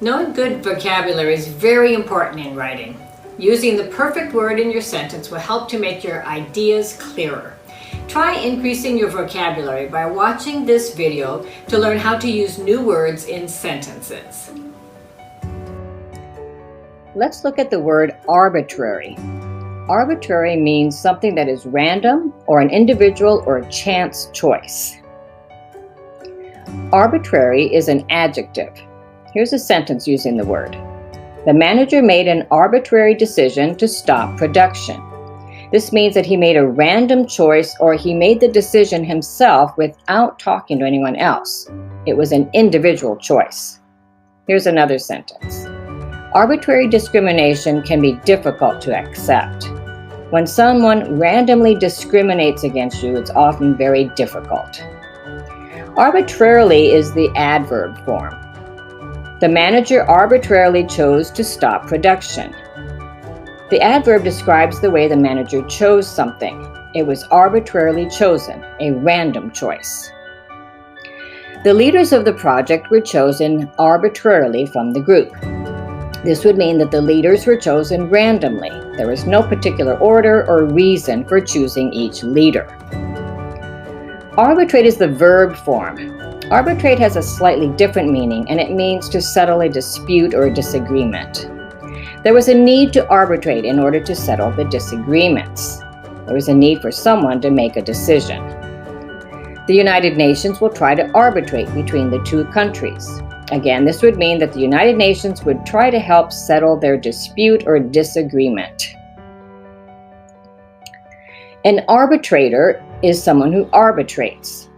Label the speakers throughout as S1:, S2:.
S1: Knowing good vocabulary is very important in writing. Using the perfect word in your sentence will help to make your ideas clearer. Try increasing your vocabulary by watching this video to learn how to use new words in sentences.
S2: Let's look at the word arbitrary. Arbitrary means something that is random or an individual or chance choice. Arbitrary is an adjective. Here's a sentence using the word. The manager made an arbitrary decision to stop production. This means that he made a random choice or he made the decision himself without talking to anyone else. It was an individual choice. Here's another sentence. Arbitrary discrimination can be difficult to accept. When someone randomly discriminates against you, it's often very difficult. Arbitrarily is the adverb form. The manager arbitrarily chose to stop production. The adverb describes the way the manager chose something. It was arbitrarily chosen, a random choice. The leaders of the project were chosen arbitrarily from the group. This would mean that the leaders were chosen randomly. There was no particular order or reason for choosing each leader. Arbitrate is the verb form. Arbitrate has a slightly different meaning, and it means to settle a dispute or a disagreement. There was a need to arbitrate in order to settle the disagreements. There was a need for someone to make a decision. The United Nations will try to arbitrate between the two countries. Again, this would mean that the United Nations would try to help settle their dispute or disagreement. An arbitrator is someone who arbitrates.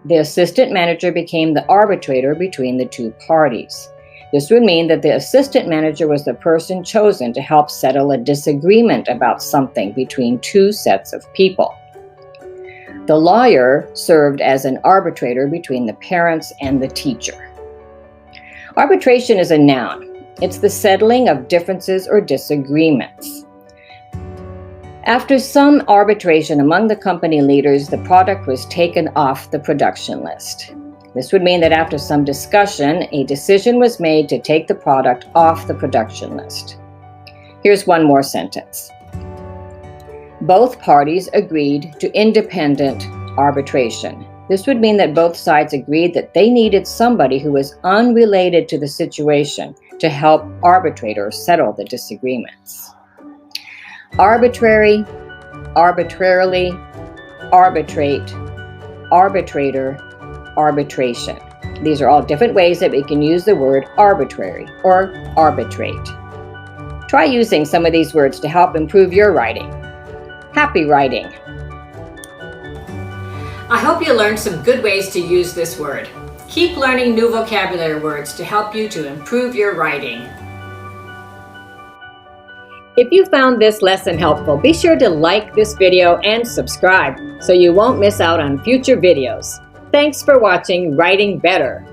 S2: The assistant manager became the arbitrator between the two parties. This would mean that the assistant manager was the person chosen to help settle a disagreement about something between two sets of people. The lawyer served as an arbitrator between the parents and the teacher. Arbitration is a noun. It's the settling of differences or disagreements. After some arbitration among the company leaders, the product was taken off the production list. This would mean that after some discussion, a decision was made to take the product off the production list. Here's one more sentence. Both parties agreed to independent arbitration. This would mean that both sides agreed that they needed somebody who was unrelated to the situation to help arbitrate or settle the disagreements. Arbitrary, arbitrarily, arbitrate, arbitrator, arbitration. These are all different ways that we can use the word arbitrary or arbitrate. Try using some of these words to help improve your writing. Happy writing!
S1: I hope you learned some good ways to use this word. Keep learning new vocabulary words to help you to improve your writing.
S2: If you found this lesson helpful, be sure to like this video and subscribe so you won't miss out on future videos. Thanks for watching Writing Better.